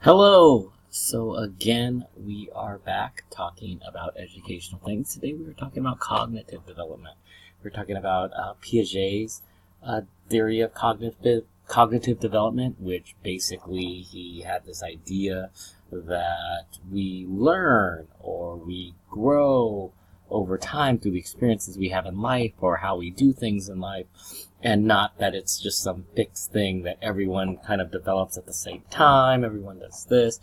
Hello! So again, we are back talking about educational things. Today we were talking about cognitive development. We're talking about Piaget's theory of cognitive development, which basically he had this idea that we learn or we grow over time through the experiences we have in life or how we do things in life, and not that it's just some fixed thing that everyone kind of develops at the same time. Everyone does this.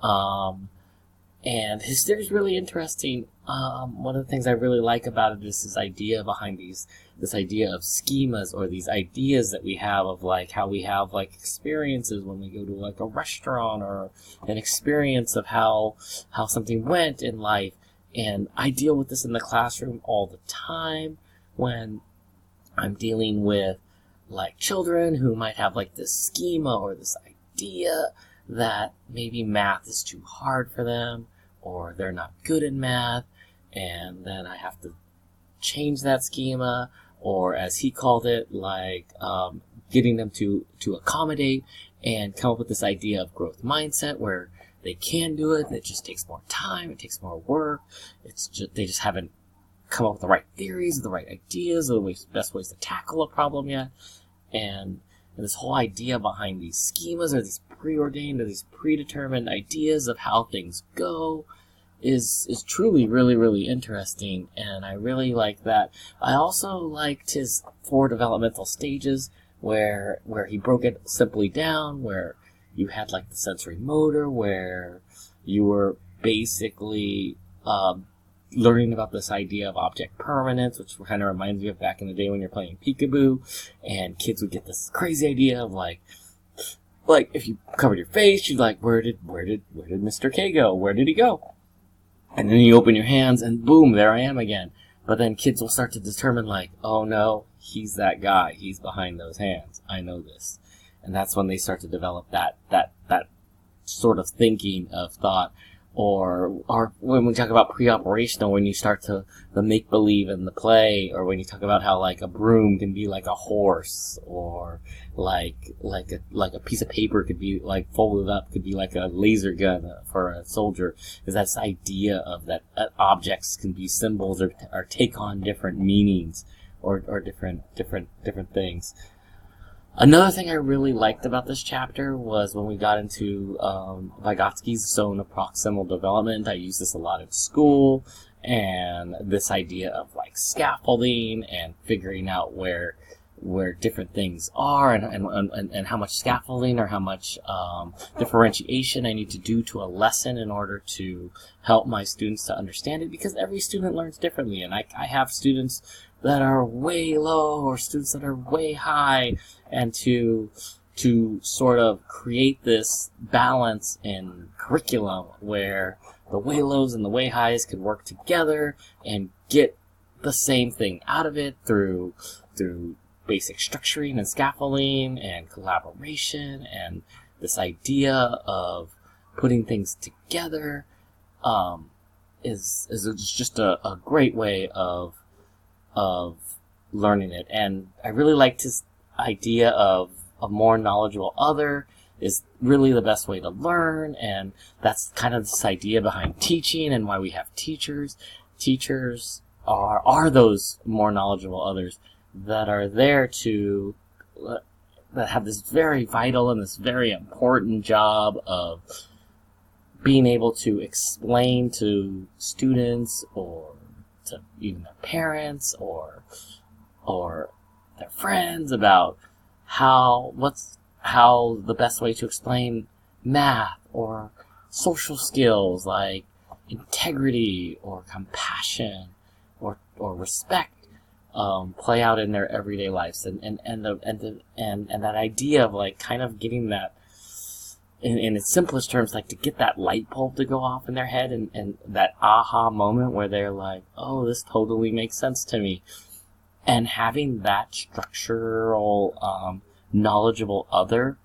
And his theory is really interesting. One of the things I really like about it is this idea behind this idea of schemas, or these ideas that we have of like how we have like experiences when we go to like a restaurant, or an experience of how something went in life. And I deal with this in the classroom all the time when I'm dealing with like children who might have like this schema or this idea that maybe math is too hard for them, or they're not good in math, and then I have to change that schema, or as he called it, like getting them to accommodate and come up with this idea of growth mindset where they can do it. It just takes more time. It takes more work. They just haven't come up with the right theories, the right ideas, or the best ways to tackle a problem yet. And this whole idea behind these schemas, or these preordained or these predetermined ideas of how things go, is truly really, really interesting, and I really like that. I also liked his 4 developmental stages where he broke it simply down, where you had like the sensory motor, where you were basically learning about this idea of object permanence, which kind of reminds me of back in the day when you're playing peekaboo, and kids would get this crazy idea of like if you covered your face, you'd like, where did Mr. K go? Where did he go? And then you open your hands, and boom, there I am again. But then kids will start to determine like, oh no, he's that guy. He's behind those hands. I know this. And that's when they start to develop that sort of thinking of thought. Or when we talk about pre-operational, when you start the make-believe in the play, or when you talk about how like a broom can be like a horse, or like a piece of paper could be like folded up, could be like a laser gun for a soldier, is that idea of that objects can be symbols, or take on different meanings, or different things. Another thing I really liked about this chapter was when we got into Vygotsky's zone of proximal development. I use this a lot in school, and this idea of like scaffolding and figuring out where different things are, and how much scaffolding or how much differentiation I need to do to a lesson in order to help my students to understand it, because every student learns differently, and I have students that are way low or students that are way high, and to sort of create this balance in curriculum where the way lows and the way highs could work together and get the same thing out of it through basic structuring and scaffolding and collaboration, and this idea of putting things together is just a great way of learning it. And I really liked his idea of a more knowledgeable other is really the best way to learn, and that's kind of this idea behind teaching and why we have teachers. Teachers are those more knowledgeable others that are there to that have this very vital and this very important job of being able to explain to students, or to even their parents, or their friends, about how the best way to explain math or social skills like integrity or compassion or respect play out in their everyday lives, and that idea of like kind of getting that in its simplest terms, like to get that light bulb to go off in their head, and that aha moment where they're like, oh, this totally makes sense to me. And having that structural, knowledgeable other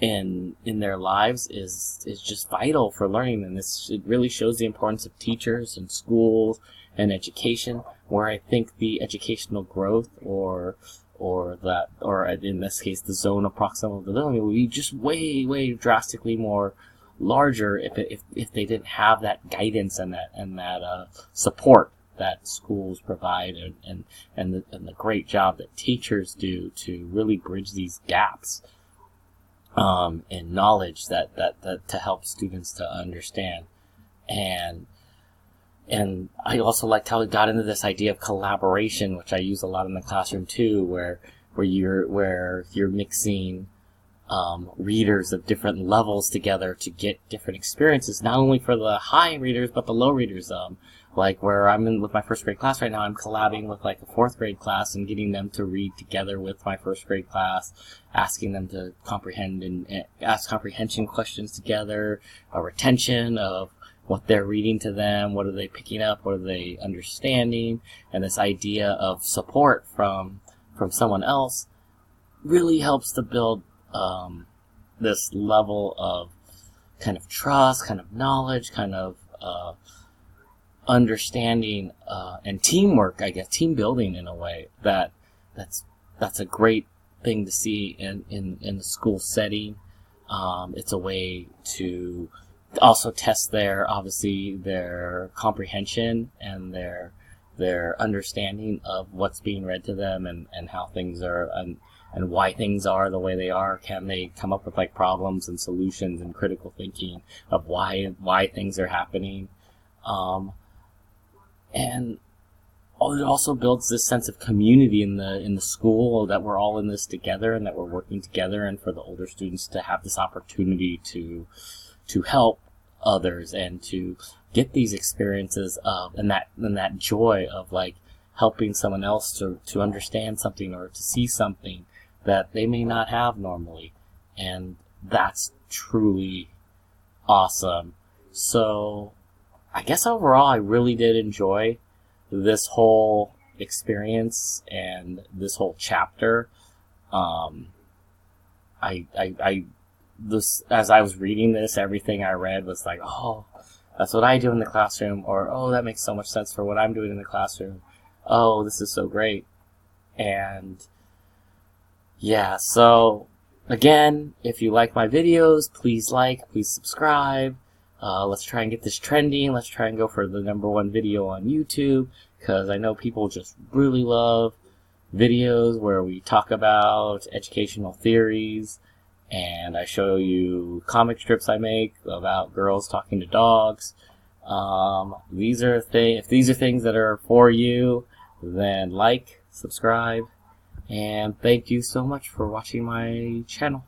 in their lives is just vital for learning. And it really shows the importance of teachers and schools and education, where I think the educational growth, or in this case the zone of proximal development, will be just way drastically more larger if they didn't have that guidance and that support that schools provide, and the great job that teachers do to really bridge these gaps in knowledge that to help students to understand. And I also liked how it got into this idea of collaboration, which I use a lot in the classroom too, where you're mixing readers of different levels together to get different experiences, not only for the high readers but the low readers. Like where I'm in with my first grade class right now, I'm collabing with like a fourth grade class and getting them to read together with my first grade class, asking them to comprehend and ask comprehension questions together, a retention of what they're reading to them, what are they picking up, what are they understanding, and this idea of support from someone else really helps to build this level of kind of trust, kind of knowledge, kind of understanding and teamwork, I guess, team building in a way that's a great thing to see in the school setting. It's a way to also test obviously their comprehension and their understanding of what's being read to them and how things are and why things are the way they are. Can they come up with like problems and solutions and critical thinking of why things are happening? And it also builds this sense of community in the school, that we're all in this together and that we're working together, and for the older students to have this opportunity to help others and to get these experiences of and that joy of like helping someone else to understand something or to see something that they may not have normally. And that's truly awesome. So I guess overall I really did enjoy this whole experience and this whole chapter. As I was reading this, everything I read was like, oh, that's what I do in the classroom, or oh, that makes so much sense for what I'm doing in the classroom. Oh, this is so great. And yeah, so again, if you like my videos, please subscribe. Let's try and get this trending. Let's try and go for the #1 video on YouTube, because I know people just really love videos where we talk about educational theories, and I show you comic strips I make about girls talking to dogs. If these are things that are for you, then like, subscribe, and thank you so much for watching my channel.